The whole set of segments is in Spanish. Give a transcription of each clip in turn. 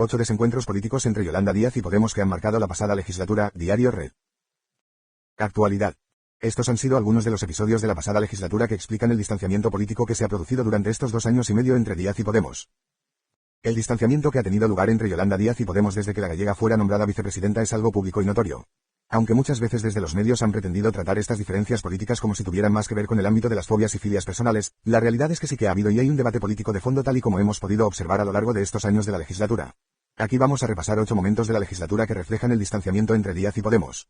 8 desencuentros políticos entre Yolanda Díaz y Podemos que han marcado la pasada legislatura, Diario Red. Actualidad. Estos han sido algunos de los episodios de la pasada legislatura que explican el distanciamiento político que se ha producido durante estos 2 años y medio entre Díaz y Podemos. El distanciamiento que ha tenido lugar entre Yolanda Díaz y Podemos desde que la gallega fuera nombrada vicepresidenta es algo público y notorio. Aunque muchas veces desde los medios han pretendido tratar estas diferencias políticas como si tuvieran más que ver con el ámbito de las fobias y filias personales, la realidad es que sí que ha habido y hay un debate político de fondo tal y como hemos podido observar a lo largo de estos años de la legislatura. Aquí vamos a repasar 8 momentos de la legislatura que reflejan el distanciamiento entre Díaz y Podemos.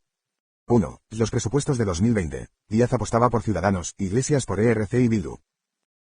1. Los presupuestos de 2020. Díaz apostaba por Ciudadanos, Iglesias por ERC y Bildu.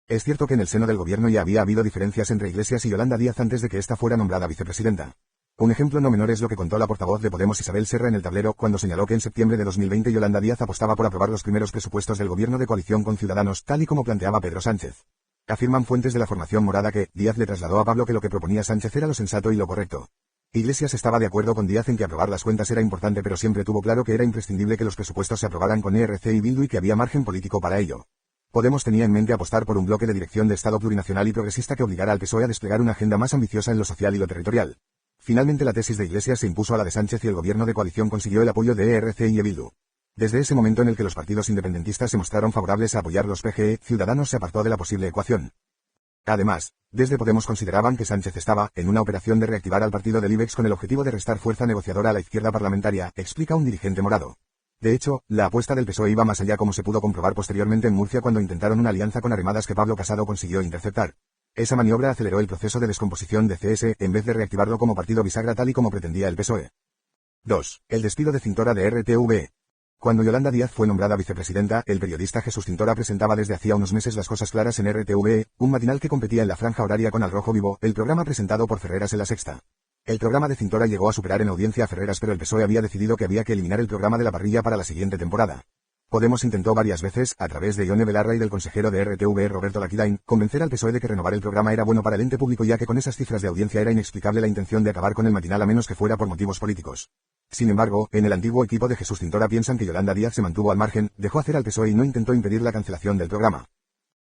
Es cierto que en el seno del gobierno ya había habido diferencias entre Iglesias y Yolanda Díaz antes de que ésta fuera nombrada vicepresidenta. Un ejemplo no menor es lo que contó la portavoz de Podemos Isabel Serra en El Tablero cuando señaló que en septiembre de 2020 Yolanda Díaz apostaba por aprobar los primeros presupuestos del gobierno de coalición con Ciudadanos, tal y como planteaba Pedro Sánchez. Afirman fuentes de la formación morada que Díaz le trasladó a Pablo que lo que proponía Sánchez era lo sensato y lo correcto. Iglesias estaba de acuerdo con Díaz en que aprobar las cuentas era importante, pero siempre tuvo claro que era imprescindible que los presupuestos se aprobaran con ERC y Bildu y que había margen político para ello. Podemos tenía en mente apostar por un bloque de dirección de Estado plurinacional y progresista que obligara al PSOE a desplegar una agenda más ambiciosa en lo social y lo territorial. Finalmente la tesis de Iglesias se impuso a la de Sánchez y el gobierno de coalición consiguió el apoyo de ERC y Bildu. Desde ese momento en el que los partidos independentistas se mostraron favorables a apoyar los PGE, Ciudadanos se apartó de la posible ecuación. Además, desde Podemos consideraban que Sánchez estaba en una operación de reactivar al partido del IBEX con el objetivo de restar fuerza negociadora a la izquierda parlamentaria, explica un dirigente morado. De hecho, la apuesta del PSOE iba más allá, como se pudo comprobar posteriormente en Murcia cuando intentaron una alianza con Arrimadas que Pablo Casado consiguió interceptar. Esa maniobra aceleró el proceso de descomposición de CS en vez de reactivarlo como partido bisagra tal y como pretendía el PSOE. 2. El despido de Cintora de RTV. Cuando Yolanda Díaz fue nombrada vicepresidenta, el periodista Jesús Cintora presentaba desde hacía unos meses Las Cosas Claras en RTV, un matinal que competía en la franja horaria con Al Rojo Vivo, el programa presentado por Ferreras en La Sexta. El programa de Cintora llegó a superar en audiencia a Ferreras, pero el PSOE había decidido que había que eliminar el programa de la parrilla para la siguiente temporada. Podemos intentó varias veces, a través de Ione Belarra y del consejero de RTV Roberto Laquidain, convencer al PSOE de que renovar el programa era bueno para el ente público, ya que con esas cifras de audiencia era inexplicable la intención de acabar con el matinal a menos que fuera por motivos políticos. Sin embargo, en el antiguo equipo de Jesús Cintora piensan que Yolanda Díaz se mantuvo al margen, dejó hacer al PSOE y no intentó impedir la cancelación del programa.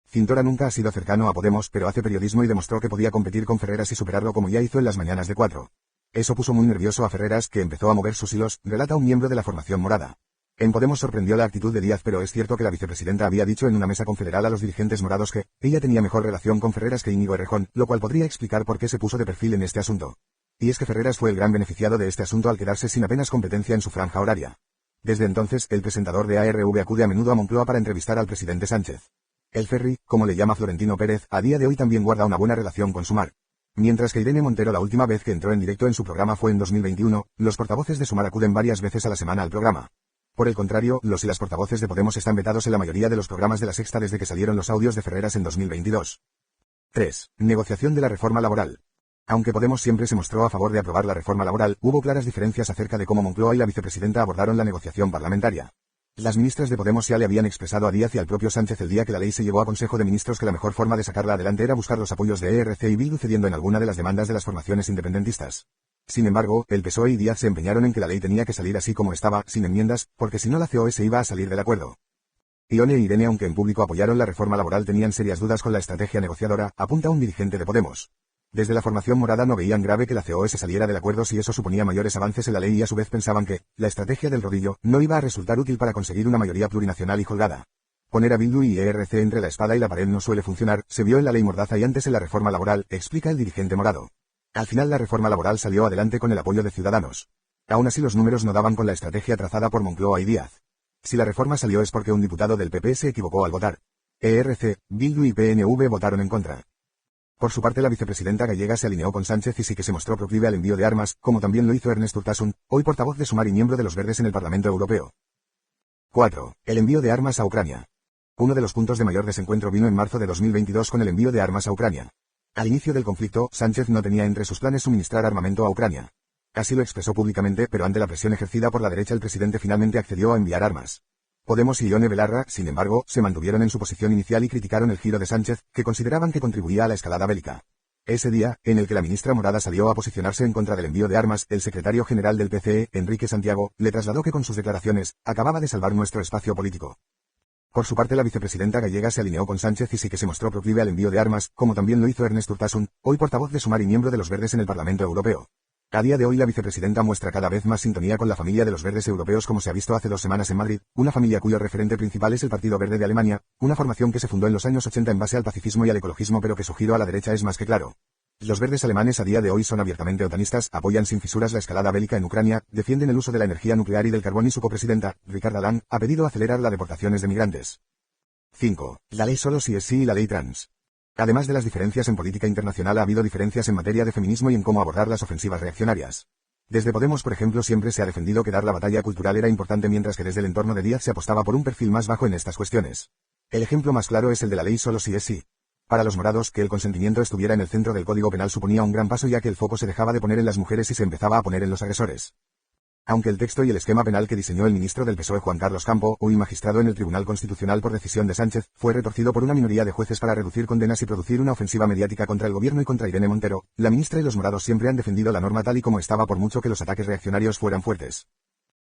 Cintora nunca ha sido cercano a Podemos, pero hace periodismo y demostró que podía competir con Ferreras y superarlo como ya hizo en las mañanas de 4. Eso puso muy nervioso a Ferreras, que empezó a mover sus hilos, relata un miembro de la formación morada. En Podemos sorprendió la actitud de Díaz, pero es cierto que la vicepresidenta había dicho en una mesa confederal a los dirigentes morados que ella tenía mejor relación con Ferreras que Íñigo Errejón, lo cual podría explicar por qué se puso de perfil en este asunto. Y es que Ferreras fue el gran beneficiado de este asunto al quedarse sin apenas competencia en su franja horaria. Desde entonces, el presentador de ARV acude a menudo a Moncloa para entrevistar al presidente Sánchez. El Ferri, como le llama Florentino Pérez, a día de hoy también guarda una buena relación con Sumar. Mientras que Irene Montero la última vez que entró en directo en su programa fue en 2021, los portavoces de Sumar acuden varias veces a la semana al programa. Por el contrario, los y las portavoces de Podemos están vetados en la mayoría de los programas de La Sexta desde que salieron los audios de Ferreras en 2022. 3. Negociación de la reforma laboral. Aunque Podemos siempre se mostró a favor de aprobar la reforma laboral, hubo claras diferencias acerca de cómo Moncloa y la vicepresidenta abordaron la negociación parlamentaria. Las ministras de Podemos ya le habían expresado a Díaz y al propio Sánchez el día que la ley se llevó a Consejo de Ministros que la mejor forma de sacarla adelante era buscar los apoyos de ERC y Bildu, cediendo en alguna de las demandas de las formaciones independentistas. Sin embargo, el PSOE y Díaz se empeñaron en que la ley tenía que salir así como estaba, sin enmiendas, porque si no la COE se iba a salir del acuerdo. Ione e Irene, aunque en público apoyaron la reforma laboral, tenían serias dudas con la estrategia negociadora, apunta un dirigente de Podemos. Desde la formación morada no veían grave que la COE se saliera del acuerdo si eso suponía mayores avances en la ley, y a su vez pensaban que la estrategia del rodillo no iba a resultar útil para conseguir una mayoría plurinacional y holgada. Poner a Bildu y ERC entre la espada y la pared no suele funcionar, se vio en la ley Mordaza y antes en la reforma laboral, explica el dirigente morado. Al final la reforma laboral salió adelante con el apoyo de Ciudadanos. Aún así los números no daban con la estrategia trazada por Moncloa y Díaz. Si la reforma salió es porque un diputado del PP se equivocó al votar. ERC, Bildu y PNV votaron en contra. Por su parte la vicepresidenta gallega se alineó con Sánchez y sí que se mostró proclive al envío de armas, como también lo hizo Ernest Urtasun, hoy portavoz de Sumar y miembro de los Verdes en el Parlamento Europeo. 4. El envío de armas a Ucrania. Uno de los puntos de mayor desencuentro vino en marzo de 2022 con el envío de armas a Ucrania. Al inicio del conflicto, Sánchez no tenía entre sus planes suministrar armamento a Ucrania. Así lo expresó públicamente, pero ante la presión ejercida por la derecha el presidente finalmente accedió a enviar armas. Podemos y Ione Belarra, sin embargo, se mantuvieron en su posición inicial y criticaron el giro de Sánchez, que consideraban que contribuía a la escalada bélica. Ese día, en el que la ministra morada salió a posicionarse en contra del envío de armas, el secretario general del PCE, Enrique Santiago, le trasladó que con sus declaraciones, acababa de salvar nuestro espacio político. Por su parte, la vicepresidenta gallega se alineó con Sánchez y sí que se mostró proclive al envío de armas, como también lo hizo Ernest Urtasun, hoy portavoz de Sumar y miembro de los Verdes en el Parlamento Europeo. A día de hoy la vicepresidenta muestra cada vez más sintonía con la familia de los Verdes europeos, como se ha visto hace 2 semanas en Madrid, una familia cuyo referente principal es el Partido Verde de Alemania, una formación que se fundó en los años 80 en base al pacifismo y al ecologismo, pero que su giro a la derecha es más que claro. Los verdes alemanes a día de hoy son abiertamente otanistas, apoyan sin fisuras la escalada bélica en Ucrania, defienden el uso de la energía nuclear y del carbón y su copresidenta, Ricarda Lang, ha pedido acelerar las deportaciones de migrantes. 5. La ley solo sí es sí y la ley trans. Además de las diferencias en política internacional, ha habido diferencias en materia de feminismo y en cómo abordar las ofensivas reaccionarias. Desde Podemos, por ejemplo, siempre se ha defendido que dar la batalla cultural era importante, mientras que desde el entorno de Díaz se apostaba por un perfil más bajo en estas cuestiones. El ejemplo más claro es el de la ley solo sí es sí. Para los morados, que el consentimiento estuviera en el centro del Código Penal suponía un gran paso, ya que el foco se dejaba de poner en las mujeres y se empezaba a poner en los agresores. Aunque el texto y el esquema penal que diseñó el ministro del PSOE Juan Carlos Campo, hoy magistrado en el Tribunal Constitucional por decisión de Sánchez, fue retorcido por una minoría de jueces para reducir condenas y producir una ofensiva mediática contra el gobierno y contra Irene Montero, la ministra y los morados siempre han defendido la norma tal y como estaba, por mucho que los ataques reaccionarios fueran fuertes.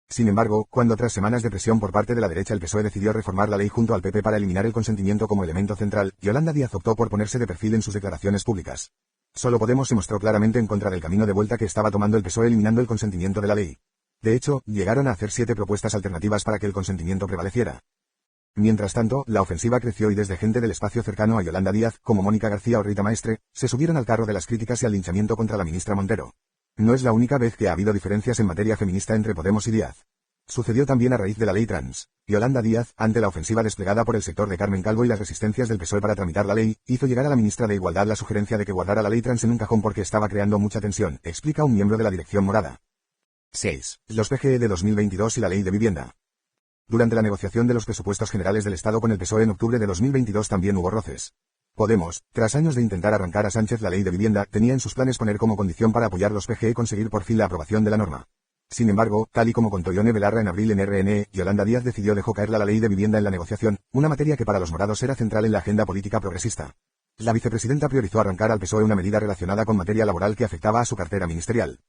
Sin embargo, cuando tras semanas de presión por parte de la derecha el PSOE decidió reformar la ley junto al PP para eliminar el consentimiento como elemento central, Yolanda Díaz optó por ponerse de perfil en sus declaraciones públicas. Solo Podemos se mostró claramente en contra del camino de vuelta que estaba tomando el PSOE eliminando el consentimiento de la ley. De hecho, llegaron a hacer 7 propuestas alternativas para que el consentimiento prevaleciera. Mientras tanto, la ofensiva creció y desde gente del espacio cercano a Yolanda Díaz, como Mónica García o Rita Maestre, se subieron al carro de las críticas y al linchamiento contra la ministra Montero. No es la única vez que ha habido diferencias en materia feminista entre Podemos y Díaz. Sucedió también a raíz de la ley trans. Yolanda Díaz, ante la ofensiva desplegada por el sector de Carmen Calvo y las resistencias del PSOE para tramitar la ley, hizo llegar a la ministra de Igualdad la sugerencia de que guardara la ley trans en un cajón porque estaba creando mucha tensión, explica un miembro de la dirección morada. 6. Los PGE de 2022 y la ley de vivienda. Durante la negociación de los presupuestos generales del Estado con el PSOE en octubre de 2022 también hubo roces. Podemos, tras años de intentar arrancar a Sánchez la ley de vivienda, tenía en sus planes poner como condición para apoyar los PGE conseguir por fin la aprobación de la norma. Sin embargo, tal y como contó Yone Belarra en abril en RNE, Yolanda Díaz decidió dejó caer la ley de vivienda en la negociación, una materia que para los morados era central en la agenda política progresista. La vicepresidenta priorizó arrancar al PSOE una medida relacionada con materia laboral que afectaba a su cartera ministerial.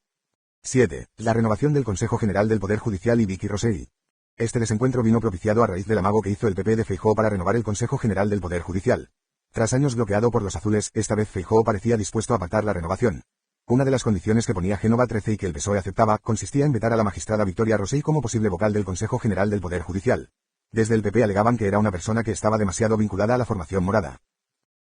7. La renovación del Consejo General del Poder Judicial y Vicky Rosell. Este desencuentro vino propiciado a raíz del amago que hizo el PP de Feijóo para renovar el Consejo General del Poder Judicial. Tras años bloqueado por los azules, esta vez Feijóo parecía dispuesto a pactar la renovación. Una de las condiciones que ponía Génova 13 y que el PSOE aceptaba, consistía en vetar a la magistrada Victoria Rosell como posible vocal del Consejo General del Poder Judicial. Desde el PP alegaban que era una persona que estaba demasiado vinculada a la formación morada.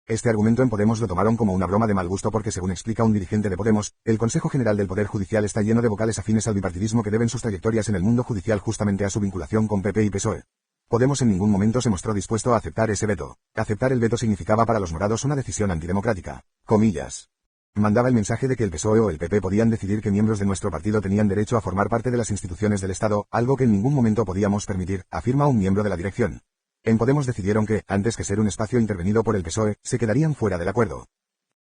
Este argumento en Podemos lo tomaron como una broma de mal gusto porque, según explica un dirigente de Podemos, el Consejo General del Poder Judicial está lleno de vocales afines al bipartidismo que deben sus trayectorias en el mundo judicial justamente a su vinculación con PP y PSOE. Podemos en ningún momento se mostró dispuesto a aceptar ese veto. Aceptar el veto significaba para los morados una decisión antidemocrática. Comillas. Mandaba el mensaje de que el PSOE o el PP podían decidir que miembros de nuestro partido tenían derecho a formar parte de las instituciones del Estado, algo que en ningún momento podíamos permitir, afirma un miembro de la dirección. En Podemos decidieron que, antes que ser un espacio intervenido por el PSOE, se quedarían fuera del acuerdo.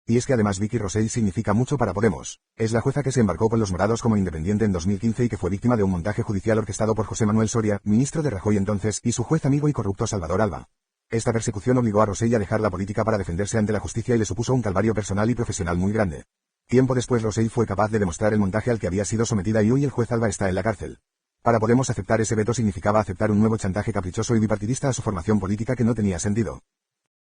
Y es que además Vicky Rosell significa mucho para Podemos. Es la jueza que se embarcó con los morados como independiente en 2015 y que fue víctima de un montaje judicial orquestado por José Manuel Soria, ministro de Rajoy entonces, y su juez amigo y corrupto Salvador Alba. Esta persecución obligó a Rosell a dejar la política para defenderse ante la justicia y le supuso un calvario personal y profesional muy grande. Tiempo después Rosell fue capaz de demostrar el montaje al que había sido sometida y hoy el juez Alba está en la cárcel. Para Podemos aceptar ese veto significaba aceptar un nuevo chantaje caprichoso y bipartidista a su formación política que no tenía sentido.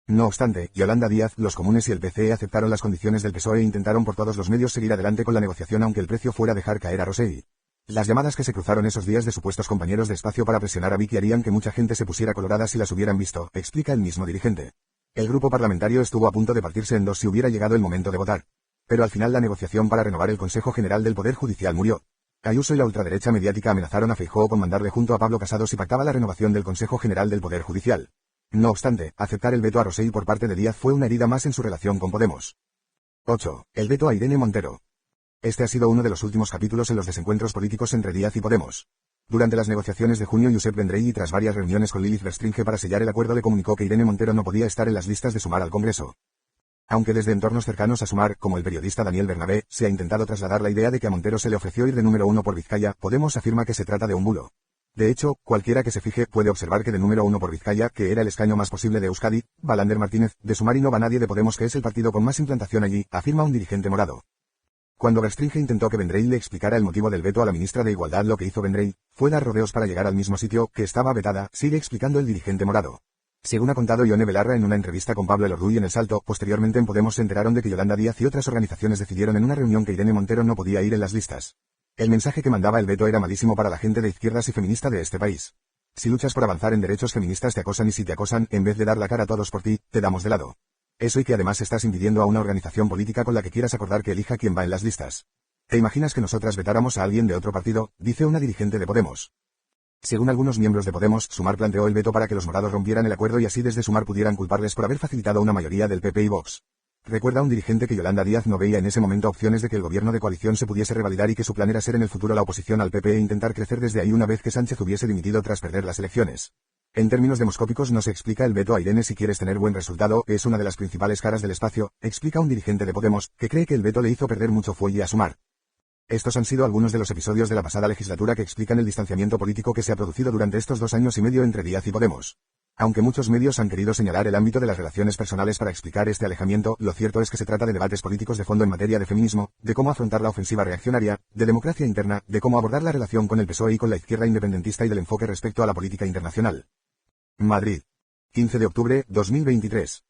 No obstante, Yolanda Díaz, los comunes y el PCE aceptaron las condiciones del PSOE e intentaron por todos los medios seguir adelante con la negociación aunque el precio fuera dejar caer a Rosell. Las llamadas que se cruzaron esos días de supuestos compañeros de espacio para presionar a Vicky harían que mucha gente se pusiera colorada si las hubieran visto, explica el mismo dirigente. El grupo parlamentario estuvo a punto de partirse en dos si hubiera llegado el momento de votar. Pero al final la negociación para renovar el Consejo General del Poder Judicial murió. Ayuso y la ultraderecha mediática amenazaron a Feijóo con mandarle junto a Pablo Casado si pactaba la renovación del Consejo General del Poder Judicial. No obstante, aceptar el veto a Rosell por parte de Díaz fue una herida más en su relación con Podemos. 8. El veto a Irene Montero. Este ha sido uno de los últimos capítulos en los desencuentros políticos entre Díaz y Podemos. Durante las negociaciones de junio, Josep Vendrell y tras varias reuniones con Lilith Verstringe para sellar el acuerdo le comunicó que Irene Montero no podía estar en las listas de Sumar al Congreso. Aunque desde entornos cercanos a Sumar, como el periodista Daniel Bernabé, se ha intentado trasladar la idea de que a Montero se le ofreció ir de número 1 por Vizcaya, Podemos afirma que se trata de un bulo. De hecho, cualquiera que se fije puede observar que de número 1 por Vizcaya, que era el escaño más posible de Euskadi, va Lander Martínez, de Sumar y no va nadie de Podemos que es el partido con más implantación allí, afirma un dirigente morado. Cuando Verstringe intentó que Vendrell le explicara el motivo del veto a la ministra de Igualdad, lo que hizo Vendrell fue dar rodeos para llegar al mismo sitio que estaba vetada, sigue explicando el dirigente morado. Según ha contado Ione Belarra en una entrevista con Pablo Elorduy en El Salto, posteriormente en Podemos se enteraron de que Yolanda Díaz y otras organizaciones decidieron en una reunión que Irene Montero no podía ir en las listas. El mensaje que mandaba el veto era malísimo para la gente de izquierdas y feminista de este país. Si luchas por avanzar en derechos feministas te acosan, y si te acosan, en vez de dar la cara a todos por ti, te damos de lado. Eso, y que además estás impidiendo a una organización política con la que quieras acordar que elija quién va en las listas. ¿Te imaginas que nosotras vetáramos a alguien de otro partido?, dice una dirigente de Podemos. Según algunos miembros de Podemos, Sumar planteó el veto para que los morados rompieran el acuerdo y así desde Sumar pudieran culparles por haber facilitado una mayoría del PP y Vox. Recuerda un dirigente que Yolanda Díaz no veía en ese momento opciones de que el gobierno de coalición se pudiese revalidar y que su plan era ser en el futuro la oposición al PP e intentar crecer desde ahí una vez que Sánchez hubiese dimitido tras perder las elecciones. En términos demoscópicos no se explica el veto a Irene si quieres tener buen resultado, es una de las principales caras del espacio, explica un dirigente de Podemos, que cree que el veto le hizo perder mucho fuelle a Sumar. Estos han sido algunos de los episodios de la pasada legislatura que explican el distanciamiento político que se ha producido durante estos 2 años y medio entre Díaz y Podemos. Aunque muchos medios han querido señalar el ámbito de las relaciones personales para explicar este alejamiento, lo cierto es que se trata de debates políticos de fondo en materia de feminismo, de cómo afrontar la ofensiva reaccionaria, de democracia interna, de cómo abordar la relación con el PSOE y con la izquierda independentista y del enfoque respecto a la política internacional. Madrid. 15 de octubre, 2023.